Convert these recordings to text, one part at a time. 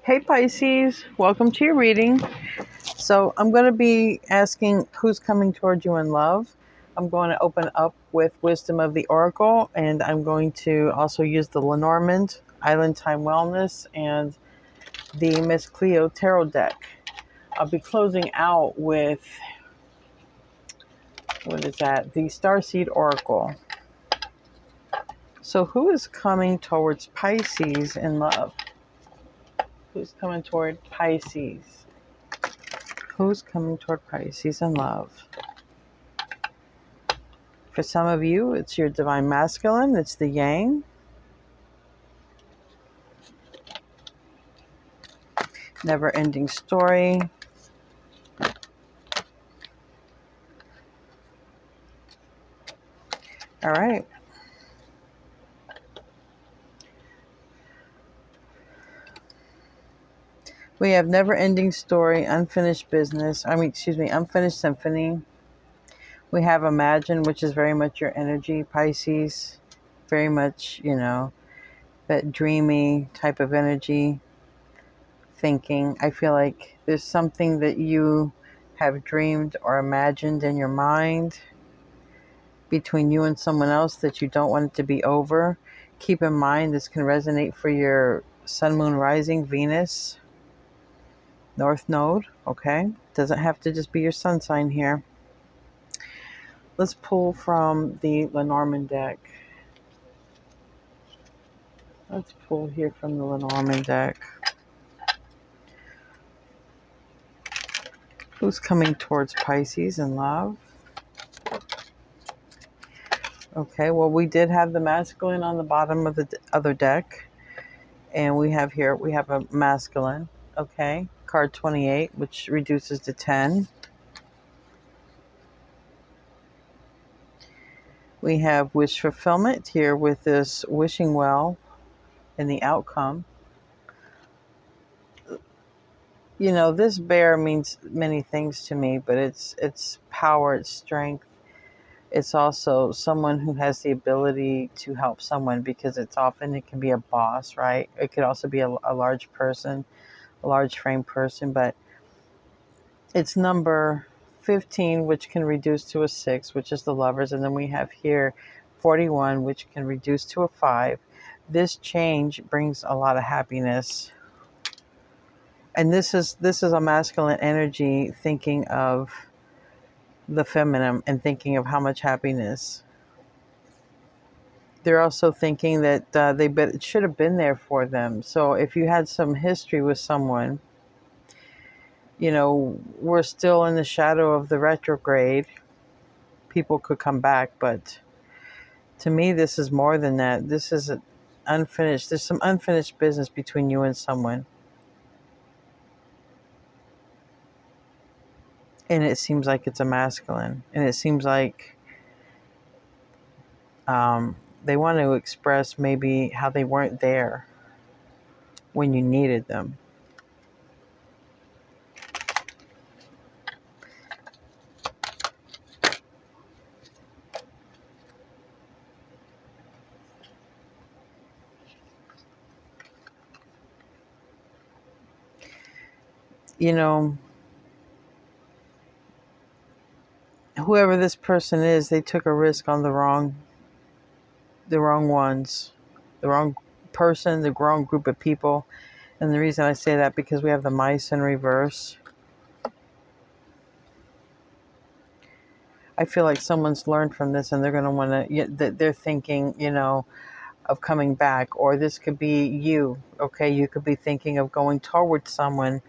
Hey Pisces, welcome to your reading. So I'm going to be asking who's coming toward you in love. I'm going to open up with Wisdom of the Oracle, and I'm going to also use the Lenormand, Island Time Wellness, and the Miss Cleo Tarot deck. I'll be closing out with, what is that? The Starseed Oracle. So who is coming towards Pisces in love? Who's coming toward Pisces? Who's coming toward Pisces in love? For some of you, it's your divine masculine, it's the yang. Never ending story. All right. We have never ending story, unfinished business. Unfinished symphony. We have imagine, which is very much your energy, Pisces. Very much, that dreamy type of energy, thinking. I feel like there's something that you have dreamed or imagined in your mind between you and someone else that you don't want it to be over. Keep in mind this can resonate for your sun, moon, rising, Venus, North Node, okay? Doesn't have to just be your sun sign here. Let's pull from the Lenormand deck. Let's pull here from the Lenormand deck. Who's coming towards Pisces in love? Okay, well, we did have the masculine on the bottom of the other deck. And we have a masculine, okay? Card 28, which reduces to 10. We have wish fulfillment here with this wishing well in the outcome. This bear means many things to me, but it's power, it's strength. It's also someone who has the ability to help someone, because it can be a boss, right? It could also be a large person, a large frame person, but it's number 15, which can reduce to a 6, which is the lovers. And then we have here 41, which can reduce to a 5. This change brings a lot of happiness. And this is a masculine energy thinking of the feminine and thinking of how much happiness. They're also thinking that it should have been there for them. So if you had some history with someone, we're still in the shadow of the retrograde. People could come back, but to me, this is more than that. This is there's some unfinished business between you and someone. And it seems like it's a masculine. And it seems like they want to express maybe how they weren't there when you needed them. Whoever this person is, they took a risk on the wrong ones, the wrong person, the wrong group of people. And the reason I say that, because we have the mice in reverse. I feel like someone's learned from this, and they're going to want to, they're thinking, of coming back. Or this could be you, okay? You could be thinking of going towards someone,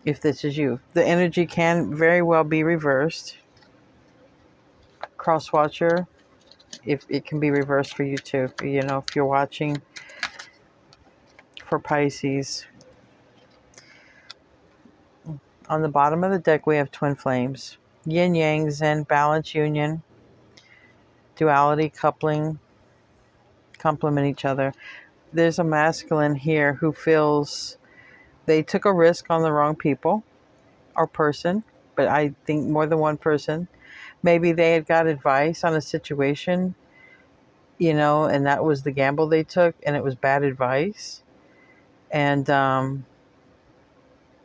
if this is you. The energy can very well be reversed. Cross watcher, if it can be reversed for you too, if you're watching for Pisces. On the bottom of the deck, we have twin flames. Yin yang, zen, balance, union, duality, coupling, complement each other. There's a masculine here who feels they took a risk on the wrong people or person, but I think more than one person. Maybe they had got advice on a situation and that was the gamble they took, and it was bad advice. And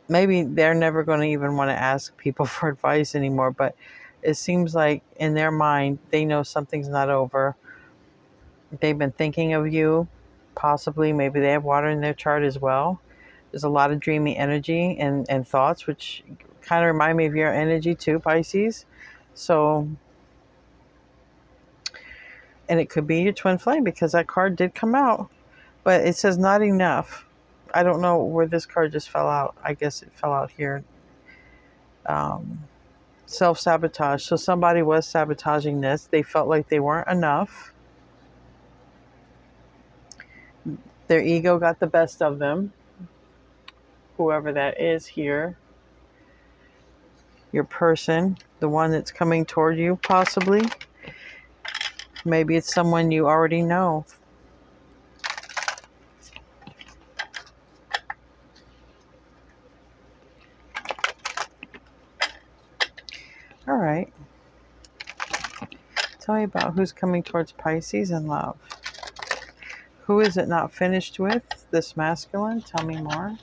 maybe they're never going to even want to ask people for advice anymore, but it seems like in their mind, they know something's not over. They've been thinking of you, possibly. Maybe they have water in their chart as well. There's a lot of dreamy energy and thoughts, which kind of remind me of your energy too, Pisces. So, and it could be your twin flame because that card did come out, but it says not enough. I don't know where this card just fell out. I guess it fell out here. Self-sabotage. So somebody was sabotaging this. They felt like they weren't enough. Their ego got the best of them. Whoever that is here. Your person, the one that's coming toward you, possibly. Maybe it's someone you already know. All right. Tell me about who's coming towards Pisces in love. Who is it not finished with? This masculine? Tell me more.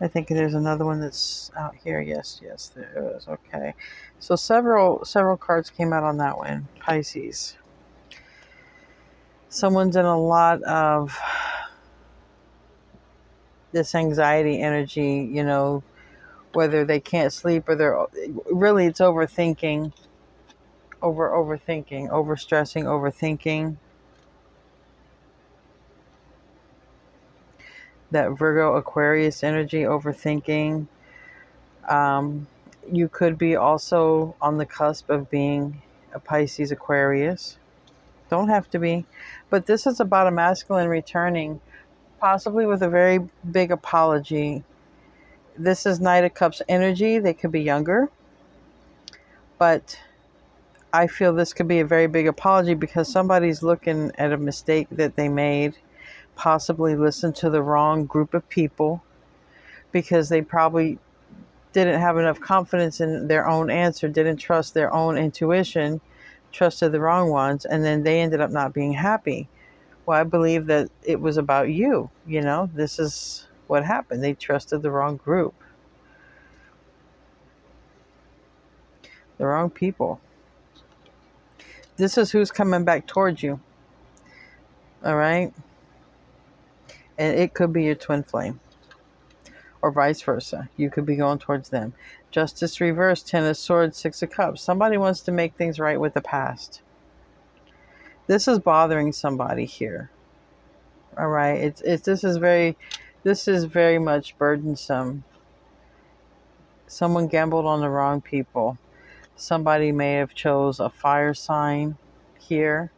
I think there's another one that's out here. Yes, there is. Okay. So several cards came out on that one. Pisces. Someone's in a lot of this anxiety energy, whether they can't sleep or they're really, it's overthinking, overthinking, overstressing, overthinking. That Virgo Aquarius energy, overthinking. You could be also on the cusp of being a Pisces Aquarius. Don't have to be. But this is about a masculine returning, possibly with a very big apology. This is Knight of Cups energy. They could be younger. But I feel this could be a very big apology because somebody's looking at a mistake that they made, possibly listened to the wrong group of people because they probably didn't have enough confidence in their own answer, didn't trust their own intuition, trusted the wrong ones, and then they ended up not being happy. Well, I believe that it was about you. This is what happened. They trusted the wrong group, the wrong people. This is who's coming back towards you. All right? And it could be your twin flame or vice versa. You could be going towards them. Justice reversed, Ten of Swords, Six of Cups. Somebody wants to make things right with the past. This is bothering somebody here. All right. This is very much burdensome. Someone gambled on the wrong people. Somebody may have chose a fire sign here,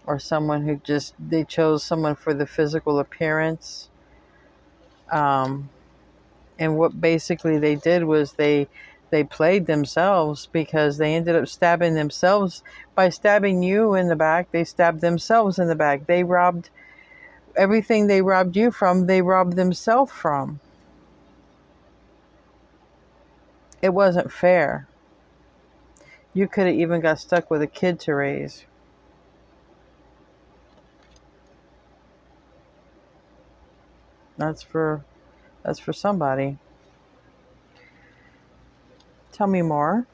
or someone who they chose someone for the physical appearance. And what basically they did was they played themselves because they ended up stabbing themselves. By stabbing you in the back, they stabbed themselves in the back. They robbed everything they robbed you from, they robbed themselves from. It wasn't fair. You could have even got stuck with a kid to raise. That's for somebody. Tell me more.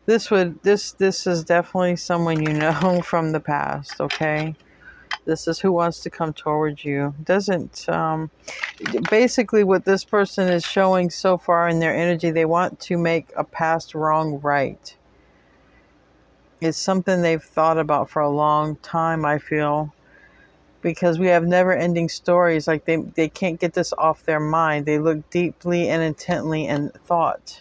This is definitely someone you know from the past, okay? This is who wants to come towards you. Doesn't basically what this person is showing so far in their energy, they want to make a past wrong right. It's something they've thought about for a long time, I feel, because we have never-ending stories. Like they can't get this off their mind. They look deeply and intently in thought.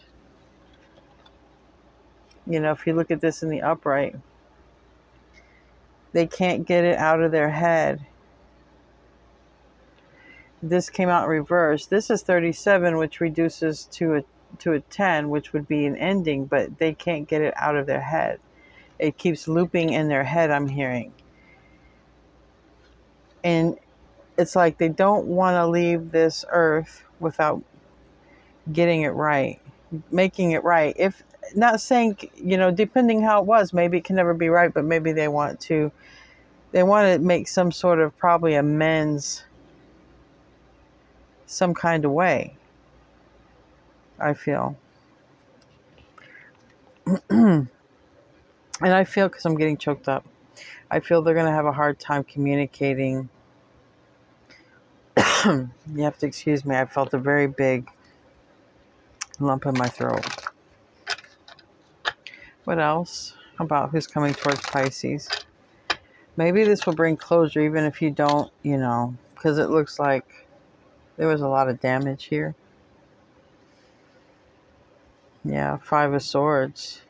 If you look at this in the upright, they can't get it out of their head. This came out reversed. This is 37, which reduces to a 10, which would be an ending, but they can't get it out of their head. It keeps looping in their head, I'm hearing. And it's like they don't want to leave this earth without getting it right, making it right. If not saying, depending how it was, maybe it can never be right, but maybe they want to make some sort of probably amends some kind of way, I feel. And I feel, because I'm getting choked up, I feel they're going to have a hard time communicating. You have to excuse me. I felt a very big lump in my throat. What else about who's coming towards Pisces? Maybe this will bring closure, even if you don't, because it looks like there was a lot of damage here. Yeah, Five of Swords.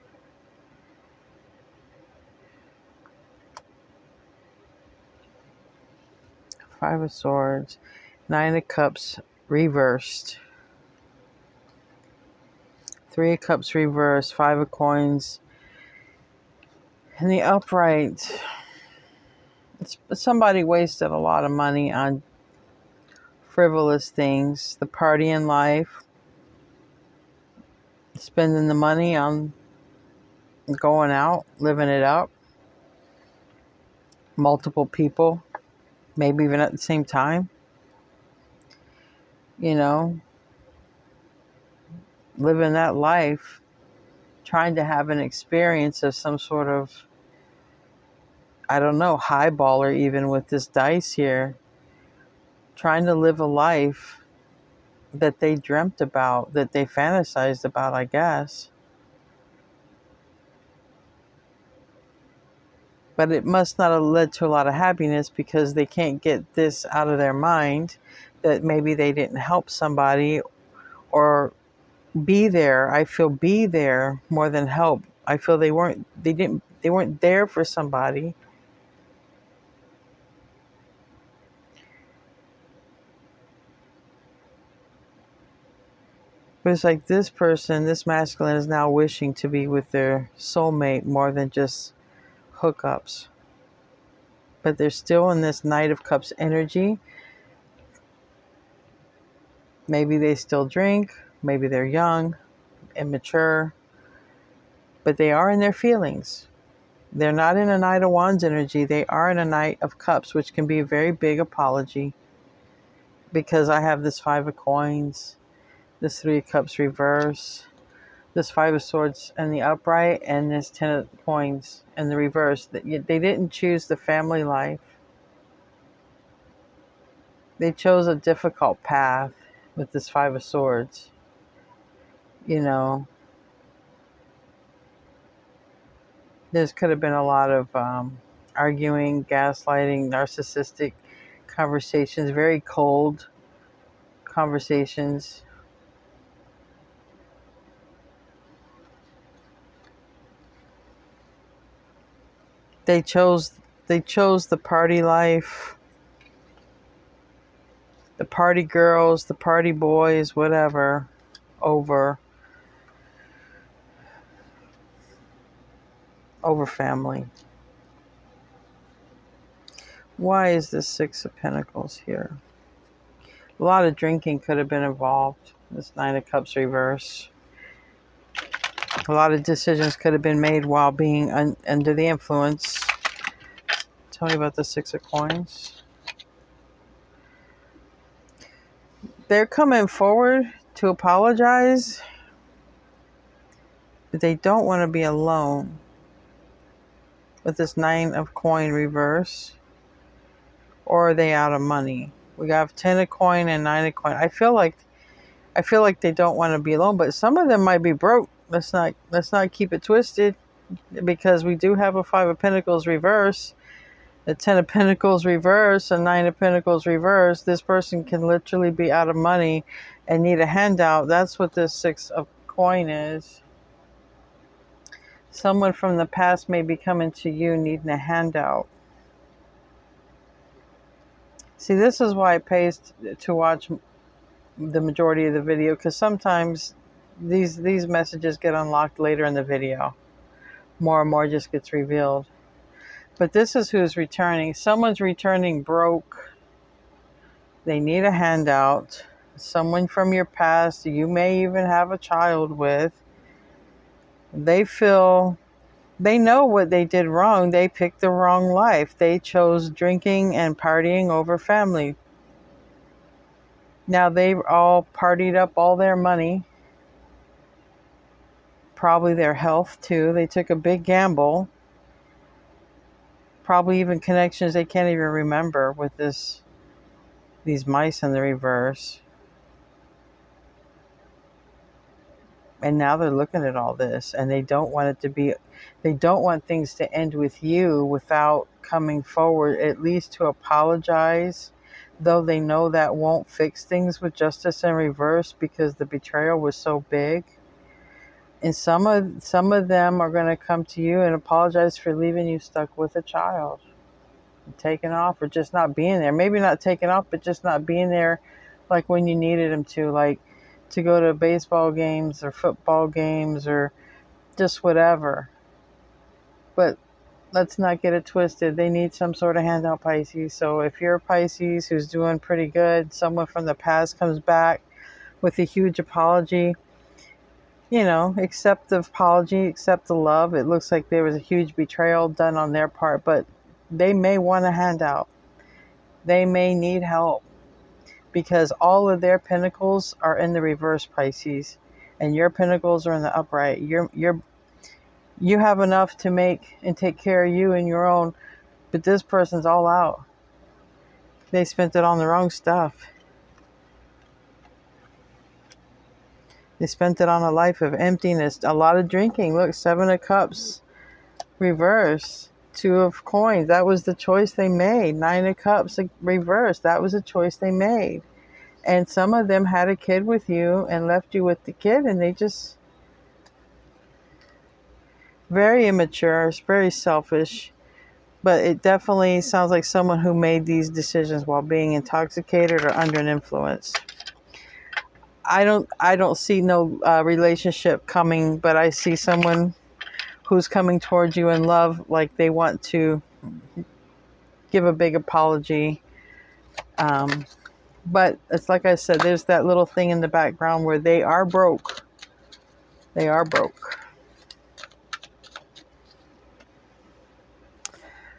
Five of Swords. Nine of Cups reversed. Three of Cups reversed. Five of Coins. And the upright. Somebody wasted a lot of money on frivolous things. The party in life. Spending the money on going out, living it up. Multiple people. Maybe even at the same time. Living that life. Trying to have an experience of some sort of, I don't know, highballer even with this dice here. Trying to live a life that they dreamt about, that they fantasized about, I guess. But it must not have led to a lot of happiness, because they can't get this out of their mind, that maybe they didn't help somebody or be there. I feel be there more than help. I feel they weren't there for somebody. But it's like this person, this masculine, is now wishing to be with their soulmate more than just hookups. But they're still in this Knight of Cups energy. Maybe they still drink. Maybe they're young, immature. But they are in their feelings. They're not in a Knight of Wands energy. They are in a Knight of Cups, which can be a very big apology. Because I have this Five of Coins, this Three of Cups reverse, this Five of Swords and the upright, and this Ten of Coins and the reverse. They didn't choose the family life. They chose a difficult path with this Five of Swords. There could have been a lot of arguing, gaslighting, narcissistic conversations, very cold conversations. They chose the party life, the party girls, the party boys, whatever, over family. Why is this Six of Pentacles here? A lot of drinking could have been involved. This Nine of Cups reverse. A lot of decisions could have been made while being under the influence. Tell me about the Six of Coins. They're coming forward to apologize, but they don't want to be alone with this Nine of Coin reverse. Or are they out of money? We got 10 of coin and 9 of coin. I feel like they don't want to be alone, but some of them might be broke. Let's not keep it twisted, because we do have a 5 of Pentacles reverse, a 10 of Pentacles reverse, a 9 of Pentacles reverse. This person can literally be out of money and need a handout. That's what this 6 of coin is. Someone from the past may be coming to you needing a handout. See, this is why it pays to watch the majority of the video, because sometimes these messages get unlocked later in the video. More and more just gets revealed. But this is who's returning. Someone's returning broke. They need a handout. someone from your past you may even have a child with, they feel they know what they did wrong. They picked the wrong life. They chose drinking and partying over family. Now they've all partied up all their money, probably their health too. They took a big gamble, probably even connections they can't even remember with these mice in the reverse. And now they're looking at all this and they don't want it to be, they don't want things to end with you without coming forward at least to apologize, though they know that won't fix things with justice in reverse because the betrayal was so big. And some of them are going to come to you and apologize for leaving you stuck with a child, taking off, or just not being there. Maybe not taking off, but just not being there like when you needed them to, like to go to baseball games or football games or just whatever. But let's not get it twisted. They need some sort of handout, Pisces. So if you're a Pisces who's doing pretty good, someone from the past comes back with a huge apology, accept the apology, accept the love. It looks like there was a huge betrayal done on their part, but they may want a handout. They may need help because all of their pinnacles are in the reverse, Pisces, and your pinnacles are in the upright. You have enough to make and take care of you and your own, but this person's all out. They spent it on the wrong stuff. They spent it on a life of emptiness, a lot of drinking. Look, 7 of Cups, reverse. 2 of Coins, that was the choice they made. 9 of Cups, reverse, that was a choice they made. And some of them had a kid with you and left you with the kid, and they just, very immature, it's very selfish. But it definitely sounds like someone who made these decisions while being intoxicated or under an influence. I don't see no relationship coming, but I see someone who's coming towards you in love, like they want to give a big apology. But it's like I said, there's that little thing in the background where they are broke. They are broke.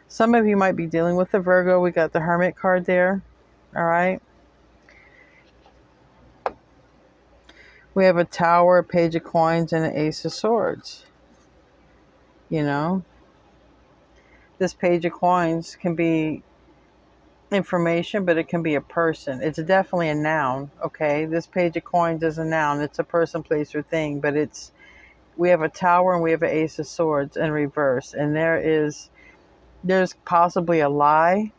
Some of you might be dealing with the Virgo. We got the Hermit card there. All right. We have a Tower, a Page of Coins, and an Ace of Swords. This Page of Coins can be information, but it can be a person. It's definitely a noun. Okay. This Page of Coins is a noun. It's a person, place, or thing, but we have a Tower and we have an Ace of Swords in reverse. And there's possibly a lie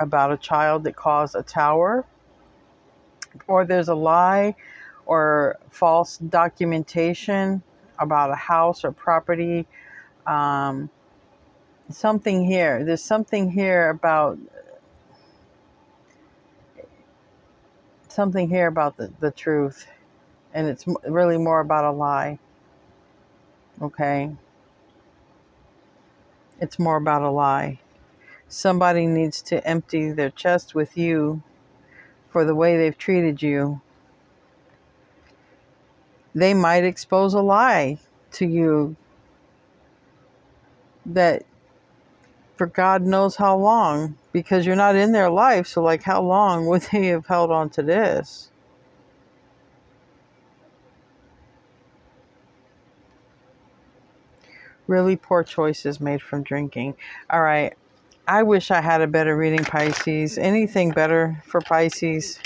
about a child that caused a tower, or there's a lie or false documentation about a house or property. Something here. There's something here about the truth, and it's really more about a lie. Okay, it's more about a lie. Somebody needs to empty their chest with you for the way they've treated you. They might expose a lie to you that for God knows how long, because you're not in their life. So like, how long would they have held on to this? Really poor choices made from drinking. All right. I wish I had a better reading, Pisces. Anything better for Pisces?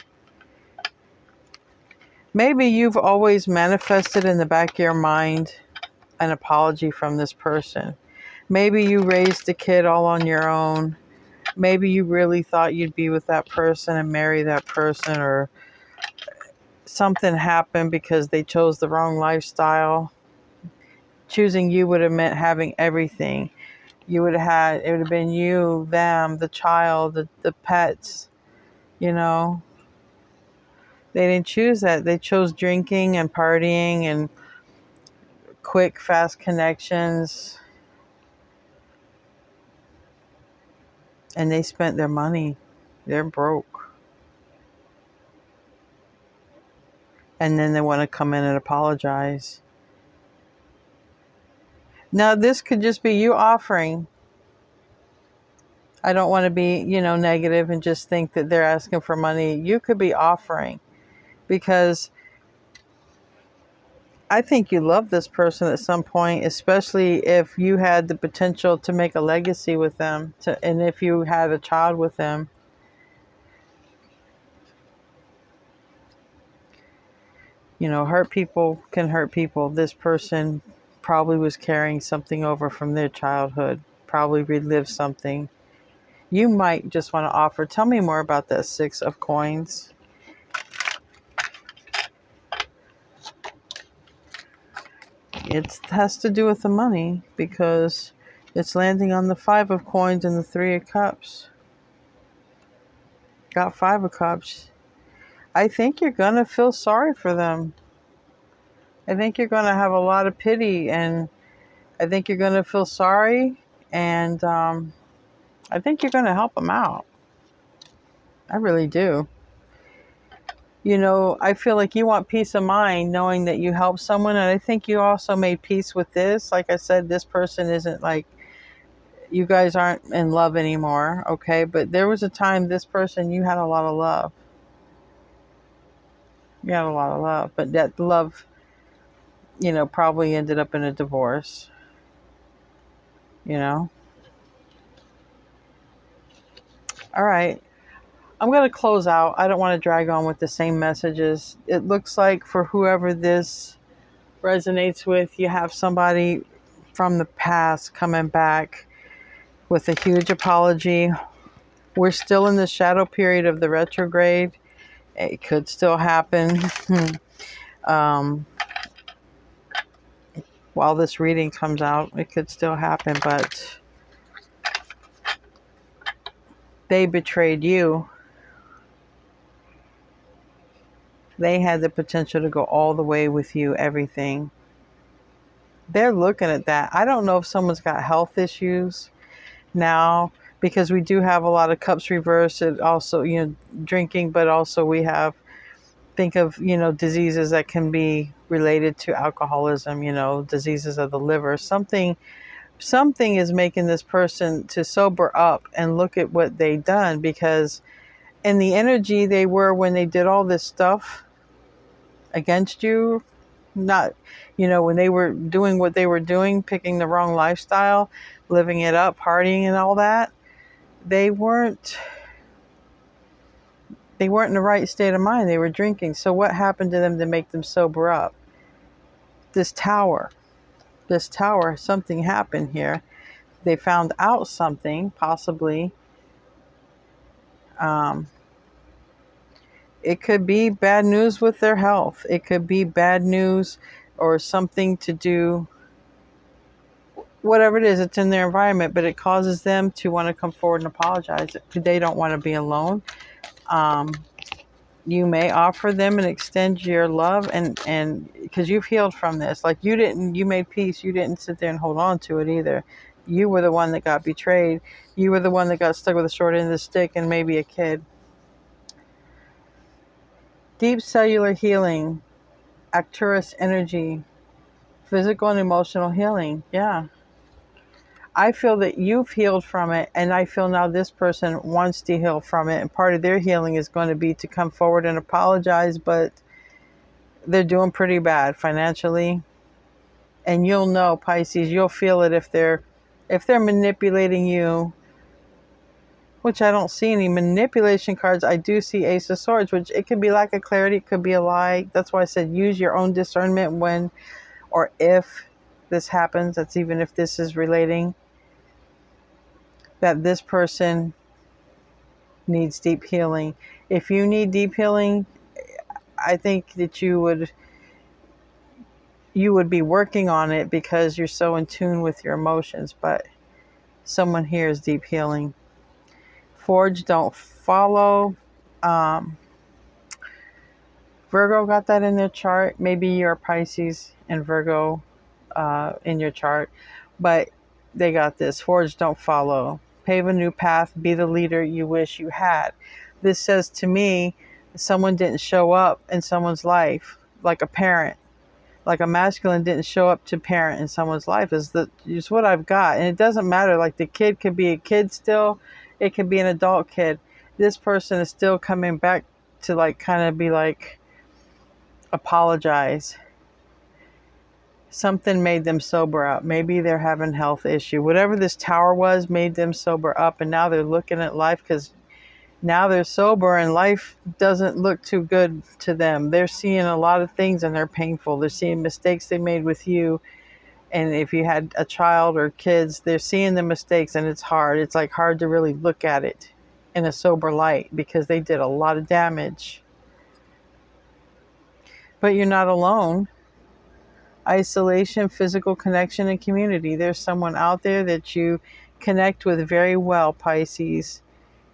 Maybe you've always manifested in the back of your mind an apology from this person. Maybe you raised a kid all on your own. Maybe you really thought you'd be with that person and marry that person, or something happened because they chose the wrong lifestyle. Choosing you would have meant having everything. It would have been you, them, the child, the pets, you know. They didn't choose that. They chose drinking and partying and quick, fast connections. And they spent their money. They're broke. and then they want to come in and apologize. Now, this could just be you offering. I don't want to be, negative and just think that they're asking for money. You could be offering, because I think you love this person at some point, especially if you had the potential to make a legacy with them, and if you had a child with them. Hurt people can hurt people. This person probably was carrying something over from their childhood, probably relived something. You might just want to offer. Tell me more about that Six of Coins. It has to do with the money, because it's landing on the Five of Coins and the Three of Cups. Got Five of Cups. I think you're going to feel sorry for them. I think you're going to have a lot of pity, and I think you're going to feel sorry, and I think you're going to help them out. I really do. I feel like you want peace of mind knowing that you helped someone, and I think you also made peace with this. Like I said, this person isn't like, you guys aren't in love anymore, okay? But there was a time this person, you had a lot of love. You had a lot of love, but that love, probably ended up in a divorce, you know? All right. I'm going to close out. I don't want to drag on with the same messages. It looks like for whoever this resonates with, you have somebody from the past coming back with a huge apology. We're still in the shadow period of the retrograde. It could still happen. While this reading comes out, it could still happen, but they betrayed you. They had the potential to go all the way with you, everything. They're looking at that. I don't know if someone's got health issues now, because we do have a lot of cups reversed. It also, drinking, but also we have, think of, diseases that can be related to alcoholism, diseases of the liver. Something is making this person to sober up and look at what they've done, because in the energy they were when they did all this stuff against you, not, when they were doing what they were doing, picking the wrong lifestyle, living it up, partying and all that, they weren't in the right state of mind. They were drinking. So what happened to them to make them sober up? This tower, something happened here. They found out something, possibly. It could be bad news with their health. It could be bad news or something to do, whatever it is, it's in their environment, but it causes them to want to come forward and apologize. They don't want to be alone. You may offer them and extend your love, and because you've healed from this, like you made peace. You didn't sit there and hold on to it either. You were the one that got betrayed. You were the one that got stuck with the short end of the stick, and maybe a kid. Deep cellular healing, Arcturus energy, physical and emotional healing. Yeah. I feel that you've healed from it, and I feel now this person wants to heal from it, and part of their healing is going to be to come forward and apologize, but they're doing pretty bad financially. And you'll know, Pisces, you'll feel it if they're manipulating you, which I don't see any manipulation cards. I do see Ace of Swords, which it could be lack of clarity, it could be a lie. That's why I said use your own discernment when or if this happens. That's even if this is relating, that this person needs deep healing. If you need deep healing, I think that you would be working on it because you're so in tune with your emotions, but someone here is deep healing. Forge, don't follow. Virgo got that in their chart. Maybe you're Pisces and Virgo in your chart, but they got this. Forge, don't follow. Pave a new path. Be the leader you wish you had. This says to me, someone didn't show up in someone's life like a parent, like a masculine didn't show up to parent in someone's life, is what I've got. And it doesn't matter, like the kid could be a kid still, it could be an adult kid. This person is still coming back to like kind of be like apologize. Something made them sober up. Maybe they're having health issue. Whatever this tower was made them sober up, and now they're looking at life because now they're sober and life doesn't look too good to them. They're seeing a lot of things and they're painful. They're seeing mistakes they made with you. And if you had a child or kids, they're seeing the mistakes and it's hard. It's like hard to really look at it in a sober light because they did a lot of damage. But you're not alone. Isolation, physical connection, and community. There's someone out there that you connect with very well, Pisces.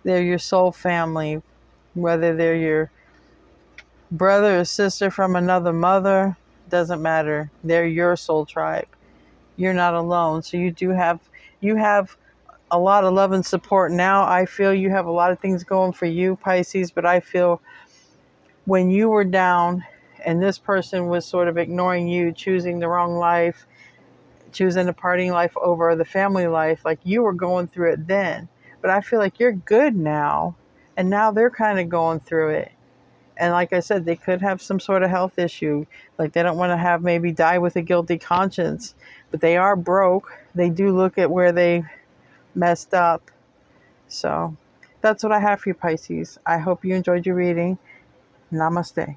They're your soul family, whether they're your brother or sister from another mother, doesn't matter. They're your soul tribe. You're not alone. So you have a lot of love and support now. I feel you have a lot of things going for you, Pisces, but I feel when you were down and this person was sort of ignoring you, choosing the wrong life, choosing the partying life over the family life, like you were going through it then. But I feel like you're good now, and now they're kind of going through it. And like I said, they could have some sort of health issue. Like they don't want to have maybe die with a guilty conscience, but they are broke. They do look at where they messed up. So that's what I have for you, Pisces. I hope you enjoyed your reading. Namaste.